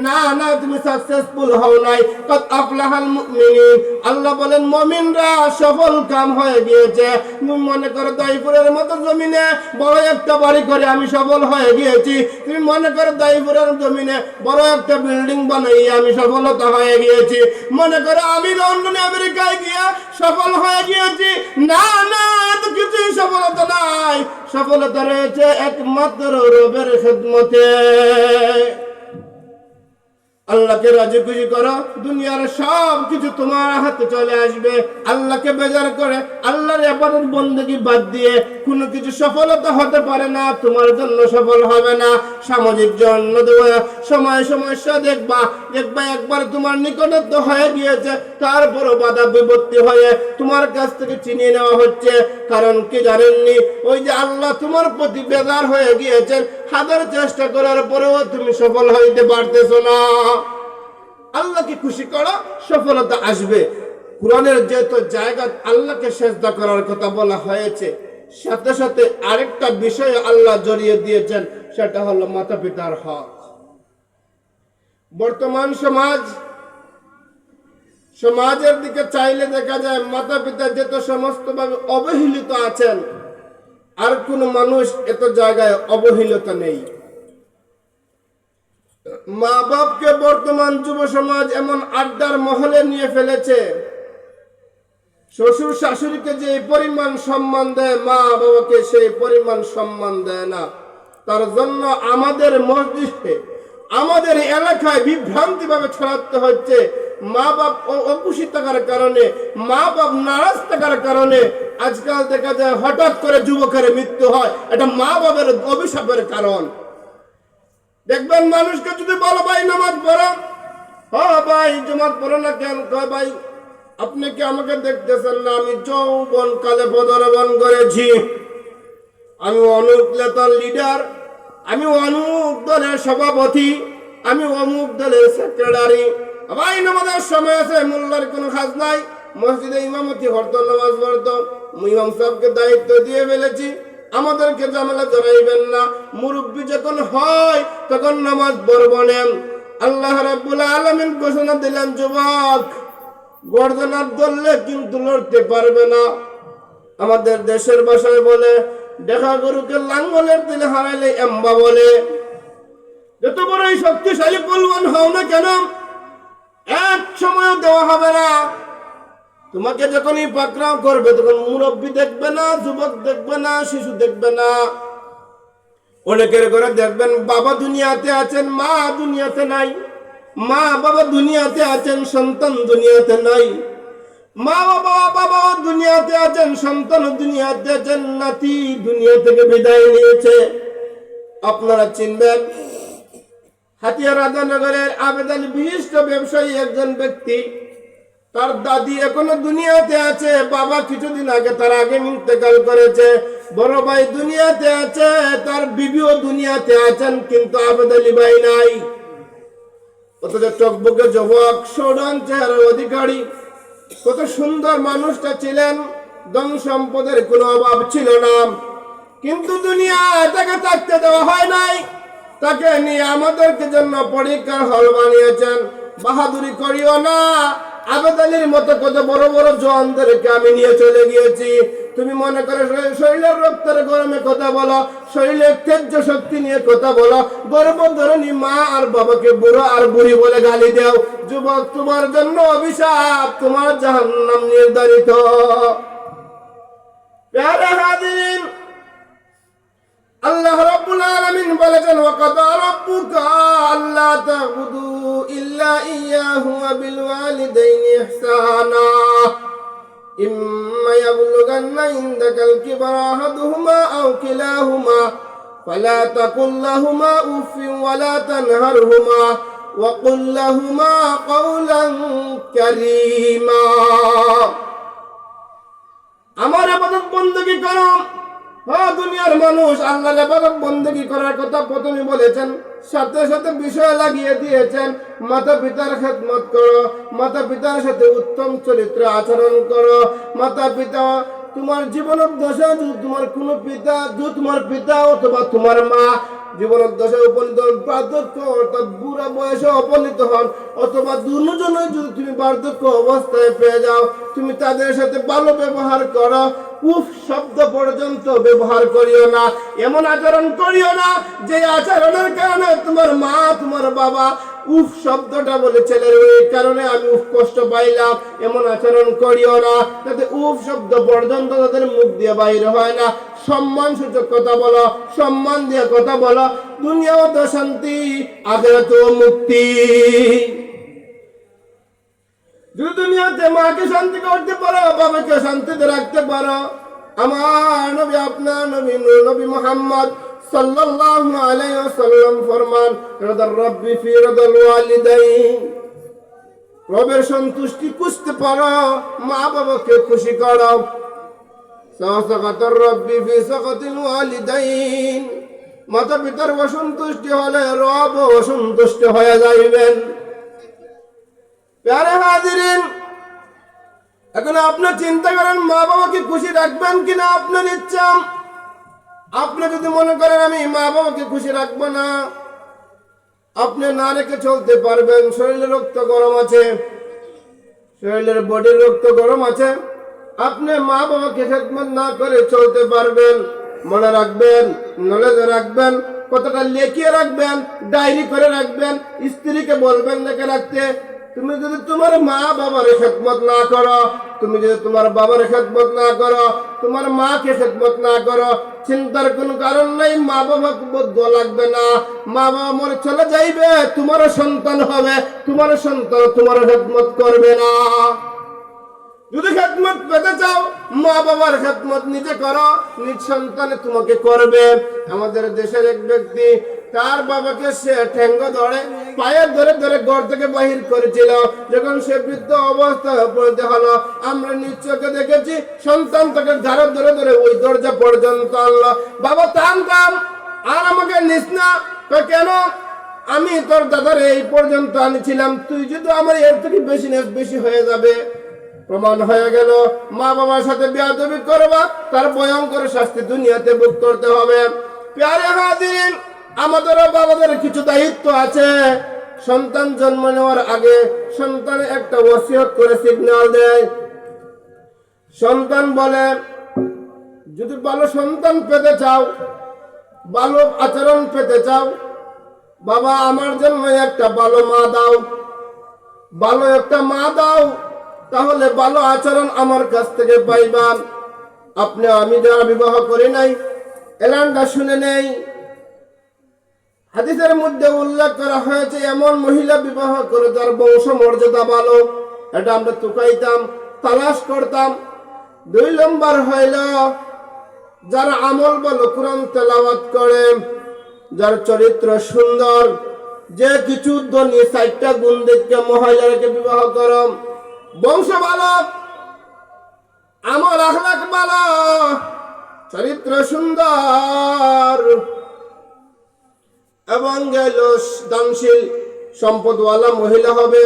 না না, তুমি সাকসেসফুল হও নাই। কদ আফলাহাল মুমিনিন, আল্লাহ বলেন মুমিনরা সফল কাম হয়ে গিয়েছে। তুমি মনে করো দাইপুরের মতো জমিনে বড় একটা বাড়ি করে আমি সফল হয়ে গিয়েছি, তুমি মনে করো দাইপুরের জমিনে বড় একটা বিল্ডিং বানাইয়ে আমি সফলতা হয়ে গিয়েছি, মনে করো আমি লন্ডনে আমেরিকায় গিয়ে সফল হয়ে গিয়েছি। না না, এত কিছুই সফলতা নাই। সফলতা রয়েছে একমাত্র রবের খেদমতে। আল্লাহকে রাজি খুশি করো, দুনিয়ার সব কিছু তোমার হাতে চলে আসবে। আল্লাহকে বেজার করে আল্লাহর ইবাদত বন্দেগী বাদ দিয়ে কোনো কিছু সফলতা হতে পারে না, তোমার জন্য সফল হবে না। সামাজিক জন্য সময় সমস্যা দেখবা একবার তোমার নিকটত্ব হয়ে গিয়েছে, তারপরও বাধা বিপত্তি হয়ে তোমার কাছ থেকে চিনিয়ে নেওয়া হচ্ছে। কারণ কি জানেননি, ওই যে আল্লাহ তোমার প্রতি বেজার হয়ে গিয়েছেন, হাজার চেষ্টা করার পরেও তুমি সফল হইতে পারতেছো না। আল্লাহকে খুশি করো, সফলতা আসবে। কোরআনের যেহেতু জায়গা আল্লাহকে সেজদা করার কথা বলা হয়েছে, সাথে সাথে আরেকটা বিষয় আল্লাহ জড়িয়ে দিয়েছেন, সেটা হলো মাতা পিতার হক। বর্তমান সমাজের দিকে চাইলে দেখা যায় মাতা পিতা যেত সমস্ত ভাবে অবহেলিত আছেন, আর কোন মানুষ এত জায়গায় অবহেলিত নেই। মা বাপকে বর্তমান যুব সমাজ এমন আড্ডার মহলে নিয়ে ফেলেছে, শ্বশুর শাশুড়িকে যে পরিমাণ সম্মান দেয়, মা বাবাকে সেই পরিমাণ সম্মান দেয় না। তার জন্য আমাদের মসজিদে, আমাদের এলাকায় বিভ্রান্তি ভাবে ছড়াতে হচ্ছে। মা বাপ অখুশি থাকার কারণে, মা বাপ নারাজ থাকার কারণে আজকাল দেখা যায় হঠাৎ করে যুবকের মৃত্যু হয়। এটা মা বাবার অভিশাপের কারণ। দেখবেন মানুষকে যদি বলো ভাই নামাজ পড়ো, হ্যাঁ ভাই জমাত পড়ো না কেন, কয় ভাই আপনি কি আমাকে দেখতেছেন না, আমি যৌবন কালে পদার্পণ করেছি, আমি অমুক নেতার লিডার, আমি অমুক দলের সভাপতি, আমি অমুক দলের সেক্রেটারি। ভাই নামাজের সময় আছে, মোল্লার কোনো কাজ নাই, মসজিদে ইমামতি হরতো, নামাজ পড়তো, ইমাম সাহেবকে দায়িত্ব দিয়ে ফেলেছি, আমাদেরকে ঝামেলা জড়াইবেন না। মুরব্বী যখন হয় তখন নামাজ পড়বেন। আল্লাহ রাব্বুল আলামিন ঘোষণা দিলেন, যুবক গর্দনার ধরলে কিন্তু লড়তে পারবে না। আমাদের দেশের ভাষায় বলে, দেখা গরুকে লাঙ্গলের দিলে হারাইলে এম্বা বলে। যত বড়ই শক্তিশালী পলওয়ান হও না কেন, এক সময় দেওয়া হবে না। তোমাকে যখনই পাকড়াও করবে তখন মুরব্বী দেখবে না, যুবক দেখবে না, শিশু দেখবে না। অনেকের ঘরে দেখবেন বাবা দুনিয়াতে আছেন, মা দুনিয়াতে নাই। মা বাবা দুনিয়াতে আছেন, সন্তান দুনিয়াতে নাই। মা বাবা দুনিয়াতে আছেন, সন্তান দুনিয়াতে আছেন, নাতি দুনিয়া থেকে বিদায় নিয়েছে। আপনারা চিনবেন, হাতিয়া রাধানগরের আবেদ আলী বিশিষ্ট ব্যবসায়ী একজন ব্যক্তি, তার দাদি এখনো দুনিয়াতে আছে, বাবা কিছুদিন আগে তার আগে ইন্তেকাল করেছে, বড় ভাই দুনিয়াতে আছে, তার বিবিও দুনিয়াতে আছেন, কিন্তু আবেদ আলী ভাই নাই। অথচ টকবকে যুবক, সৌরান চেহারার অধিকারী, কত সুন্দর মানুষটা ছিলেন, ধন সম্পদের কোনো অভাব ছিল না, কিন্তু দুনিয়া তাকে থাকতে দেওয়া হয় নাই। তাকে নিয়ে আমাদেরকে জন্য পরীক্ষার হল বানিয়েছেন। বাহাদুরি করিও না, আবেদ আলীর মতো কত বড় বড় জওয়ানদেরকে আমি নিয়ে চলে গিয়েছি। তুমি মনে করো শরীরের রক্তের গরমে কথা বলো, শরীরের তেজ শক্তি নিয়ে কথা বলো, গর্ভধারিণী মা আর বাবাকে বুড়ো আর বুড়ি বলে গালি দাও। যুবক, তোমার জন্য অভিশাপ, তোমার জাহান্নাম নির্ধারিত। প্যারা হাজিরিন, আল্লাহ রাব্বুল আলামিন বলেছেন, ওয়া কাদা রাব্বুকা আল্লা তা'বুদু ইল্লা ইয়্যাহু ওয়া বিল ওয়ালিদাইনি ইহসানা ইম্মা ইয়াবলুগান্না ইনদাকাল কিবরা আহাদুহুমা আও কিলাহুমা ফালা তাকুল লাহুমা উফফিন ওয়া লা তানহারহুমা ওয়া কুল লাহুমা কাওলান কারীমা। আমার ইবাদত বندگی করো। হ্যাঁ, দুনিয়ার মানুষ আল্লাহর ইবাদত বندگی করার কথা প্রথমে বলেছেন, সাথে সাথে বিষয় লাগিয়ে দিয়েছেন, মাতা পিতার খেদমত করো, মাতা পিতার সাথে উত্তম চরিত্র আচরণ করো। মাতা পিতা তোমার জীবনের দশা, তোমার কোনো পিতা, তোমার পিতা অথবা তোমার মা জীবনের দশায় উপনীত হন, বার্ধক্য অর্থাৎ বুড়া বয়সে উপনীত হন, অথবা দুজনে যদি তুমি বার্ধক্য অবস্থায় পেয়ে যাও, তুমি তাদের সাথে ভালো ব্যবহার করো, উফ শব্দ পর্যন্ত ব্যবহার করিও না। এমন আচরণ করিও না যে আচরণের কারণে তোমার মা তোমার বাবা উফ শব্দটা বলে ছেলের ওই কারণে আমি উফ কষ্ট পাইলাম। এমন আচরণ করিও না যাতে উফ শব্দ পর্যন্ত তাদের মুখ দিয়ে বাইরে হয় না। সম্মান সূচক কথা বলো, সম্মান দিয়ে কথা বলো। দুনিয়াও তো শান্তি, আখিরাতেও মুক্তি। যদি দুনিয়াতে মাকে শান্তি করতে পারো, বাবাকে শান্তিতে রাখতে পারো, আমার নবী আপনার নবী নবী মুহাম্মদ সাল্লাল্লাহু আলাইহি ওয়াসাল্লাম ফরমান, রাদার রাব্বি ফি রাদাল ওয়ালিদাইন, রবের সন্তুষ্টি খুঁজতে পারো, মা বাবাকে খুশি করো। সাকাতার রাব্বি ফি সাকাতিল ওয়ালিদাইন, মাতা পিতার অসন্তুষ্টি হলে রব অসন্তুষ্ট হয়ে যাইবেন। প্যারে হাজিরিন, এখন আপনি চিন্তা করেন মা বাবাকে খুশি রাখবেন কিনা আপনার ইচ্ছা। আপনি যদি মনে করেন আমি মা বাবাকে খুশি রাখবো না, আপনি না রেখে চলতে পারবেন। শরীরের রক্ত গরম আছে, শরীরের বডির রক্ত গরম আছে, আপনি মা বাবাকে খেদমত না করে চলতে পারবেন। মনে রাখবেন, নলেজে রাখবেন, কতটা লিখিয়ে রাখবেন, ডায়েরি করে রাখবেন। স্ত্রীকে বলবেন দেখে রাখতে। তুমি যদি তোমার মা বাবার খেদমত না করো, তুমি যদি তোমার বাবার খেদমত না করো, তোমার মাকে খেদমত না করো, চিন্তার কোনো কারণ নাই। মা বাবাকে বদ্ধ লাগবে না, মা বাবা মরে চলে যাইবে, তোমারও সন্তান হবে, তোমার সন্তান তোমার খেদমত করবে না। যদি খেদমত পেতে চাও, মা বাবার খেদমত নিজে করো, নিজ সন্তানে তোমাকে করবে। আমাদের দেশের এক ব্যক্তি তার বাবাকে সে ঠ্যাঙ্গ ধরে পায়ে ধরে ধরে ঘর থেকে বাহির করেছিল। যখন সে বৃদ্ধ অবস্থায় উপনীত হলো, আমরা নিজ চোখে দেখেছি সন্তান তাকে ঘাড়ে ধরে ধরে ওই দরজা পর্যন্ত আনলো। বাবা থাম থাম, আর আমাকে নিস না। কেন? আমি তোর দাদার এই পর্যন্ত আনিছিলাম, তুই যদি আমার এর থেকে বেশি নেস বেশি হয়ে যাবে। প্রমাণ হয়ে গেল মা বাবার সাথে বেয়াদবি করবা, তার ভয়ঙ্কর শাস্তি দুনিয়াতে ভোগ করতে হবে। প্যারে হাজিরিন, আমাদেরও বাবাদের কিছু দায়িত্ব আছে। সন্তান জন্ম নেওয়ার আগে সন্তান একটা ওসিয়ত করে সিগন্যাল দেয়। সন্তান বলে, যদি ভালো সন্তান পেতে চাও, ভালো আচরণ পেতে চাও, বাবা আমার জন্য একটা ভালো মা দাও, ভালো একটা মা দাও, তাহলে ভালো আচরণ আমার কাছ থেকে পাইবা। আপনি আমি যারা বিবাহ করি নাই, এলানটা শুনে নেই। হাদিসের মধ্যে উল্লেখ করা হয়েছে এমন মহিলা বিবাহ করে যার বংশ মর্যাদা ভালো। এটা আমরা তুকাইতাম, তালাশ করতাম। 2 নম্বর হইল যার আমল ভালো, কোরআন তেলাওয়াত করে, যার চরিত্র সুন্দর, যে কিছু ধনী 4টা গুণ দেখে মহিলাকে বিবাহ করো। বংশ ভালো, আমল আখলাক ভালো, চরিত্র সুন্দর এবং গেল দানশীল সম্পদওয়ালা মহিলা হবে।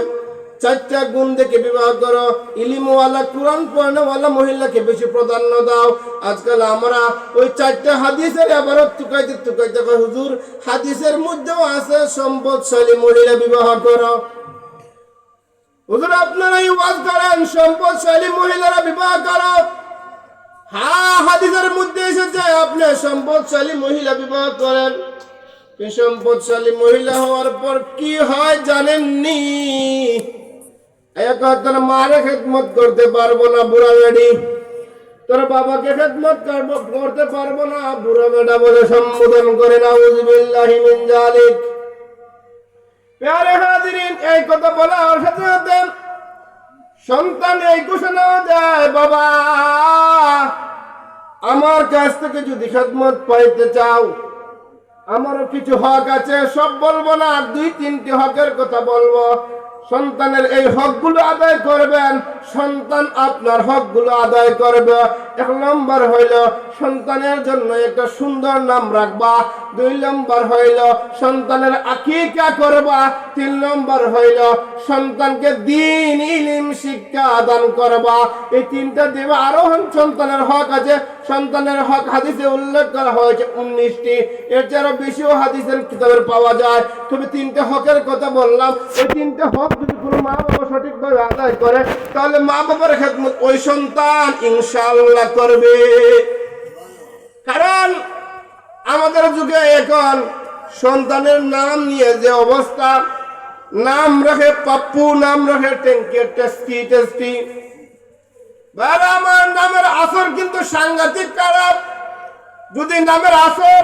4টা গুণ দেখে বিবাহ করো। ইলিমওয়ালা, কোরআন পড়ানোওয়ালা মহিলাকে বেশি প্রাধান্য দাও। আজকাল আমরা ওই 4টা হাদিসের আবারও তুকাইতে তুকাইতে হুজুর হাদিসের মধ্যেও আছে সম্পদশালী মহিলা বিবাহ করো। হুজুর আপনারাই ওয়াজ করেন সম্পদশালী মহিলারা বিবাহ করো। হ্যাঁ, হাদিসের মধ্যে এসেছে আপনি সম্পদশালী মহিলা বিবাহ করেন। সম্পদশালী মহিলা হওয়ার পর কি হয় জানেননি? তোর মারে খেদমত করতে পারবো না, বুড়া বেড়ি। তোর বাবাকে খেদমত করতে পারবো না, বুড়া বেড়া বলে সম্বোধন করে। নাউযুবিল্লাহি মিন যালিক। প্যারে হাজিরিন, এই কথা বলার সাথে সাথে সন্তান এই ঘোষণা দেয়, বাবা আমার কাছ থেকে যদি খেদমত পাইতে চাও, আমারও কিছু হক আছে, সব বলবো না, 2-3টি হকের কথা বলবো। সন্তানের এই হকগুলো আদায় করবেন, সন্তান আপনার হকগুলো আদায় করবে। এক নম্বর হইল সন্তানের জন্য একটা সুন্দর নাম রাখবা, 2 নম্বর হইল সন্তানের আকিকা করবা, 3 নম্বর হইল সন্তানকে দ্বীন ইলম শিক্ষা দান করবা। এই 3টা দেবে। আরো সন্তানের হক আছে। সন্তানের হক হাদিসে উল্লেখ করা হয়েছে 19টি, এর চেয়ে বেশিও হাদিসের কিতাবের পাওয়া যায়। তবে 3টে হকের কথা বললাম। এই 3টে হক যদি কোনো মা বাবা সঠিকভাবে আদায় করে, তাহলে মা বাবার খেদমত ওই সন্তান ইনশাআল্লাহ করবে। কারণ আমাদের যুগে এখন সন্তানের নাম নিয়ে যে অবস্থা, নাম রাখে পাপ্পু, নাম রাখে ট্যাঙ্কের টেস্টি টেস্টি। আমার নামের আসর কিন্তু সাংঘাতিক খারাপ। যদি নামের আসর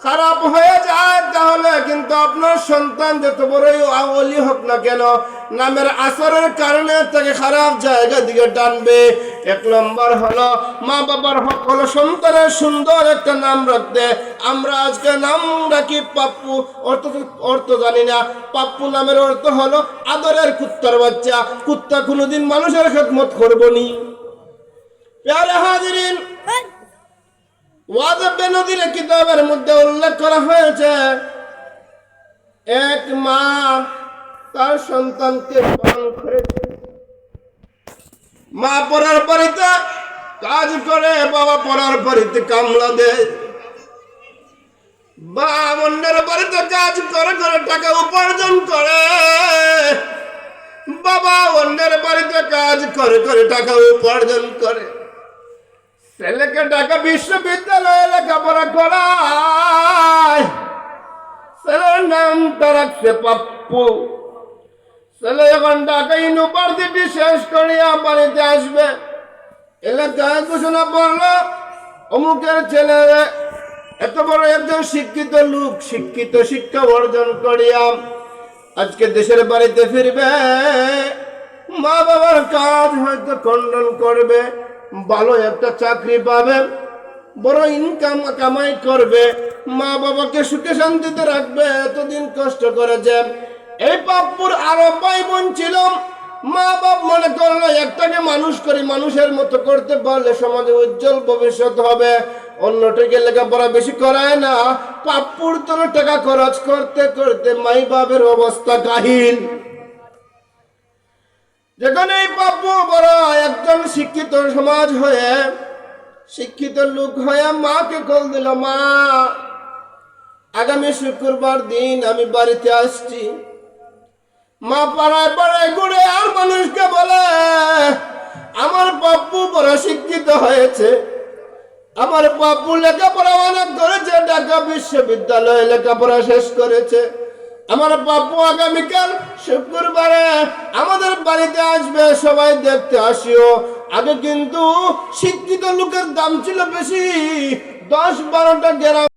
খারাপ হয়ে যায়, তাহলে কিন্তু আপনার সন্তান যত বড়ই ওলি হোক না কেন, নামের আসরের কারণে তাকে খারাপ জায়গা দিকে টানবে। 1 নম্বর হলো মা বাবার হক হলো সন্তানের সুন্দর একটা নাম রাখতে। আমরা আজকে নাম রাখি পাপ্পু, অর্থ জানি না। পাপ্পু নামের অর্থ হলো আদরের কুত্তার বাচ্চা। কুত্তা কোনোদিন মানুষের খেদমত করবনি। প্যারে হাজিরিন, ওয়াজিব বেনজির কিতাবের মধ্যে উল্লেখ করা হয়েছে, এক মা তার সন্তানকে পালন করেছে। মা পড়ার বাড়িতে কাজ করে, বাবা পড়ার বাড়িতে কামলা দেয়। বা অন্যের বাড়িতে কাজ করে করে টাকা উপার্জন করে, বাবা অন্যের বাড়িতে কাজ করে করে টাকা উপার্জন করে। ছেলেকে ঢাকা বিশ্ববিদ্যালয়ে লেখাপড়া করায়। ছেলের নামটা রাখছে পাপ্পু। ছেলে এখন ঢাকা ইউনিভার্সিটি শেষ করিয়া বাড়িতে আসবে, এলাকায় ঘোষণা পড়লো অমুকের ছেলে এত বড় একজন শিক্ষিত লোক, শিক্ষিত শিক্ষা অর্জন করিয়া আজকে দেশের বাড়িতে ফিরবে। মা বাবার কাজ হয়তো খণ্ডন করবে, ভালো একটা চাকরি পাবে, বড় ইনকাম কামাই করবে, মা বাবাকে সুখে শান্তিতে রাখবে। এতদিন কষ্ট করেছে। এই পাপ্পুর আরো ভাই বোন ছিল। মা বাপ মনে করলো একটাকে মানুষ করি, মানুষের মতো করতে পারলে সমাজে উজ্জ্বল ভবিষ্যৎ হবে। অন্যটাকে লেখাপড়া বেশি করায় না। পাপ্পুর তো টাকা খরচ করতে করতে মাই বাপের অবস্থা কাহিল। যেখানে এই পাপ্পু বড় একজন শিক্ষিত সমাজ হয়ে, শিক্ষিত লোক হয়ে মাকে কল দিল, মা আগামী শুক্রবার দিন আমি বাড়িতে আসছি। মা পাড়ায় পাড়ায় ঘুরে আর মানুষকে বলে, আমার পাপ্পু বড় শিক্ষিত হয়েছে, আমার পাপ্পু লেখাপড়া অনেক করেছে, ঢাকা বিশ্ববিদ্যালয়ে লেখাপড়া শেষ করেছে। আমার পাপ্পু আগামীকাল শুক্রবারে আমাদের বাড়িতে আসবে, সবাই দেখতে আসিও। আগে কিন্তু শিক্ষিত লোকের দাম ছিল বেশি, 10-12টা গ্রাম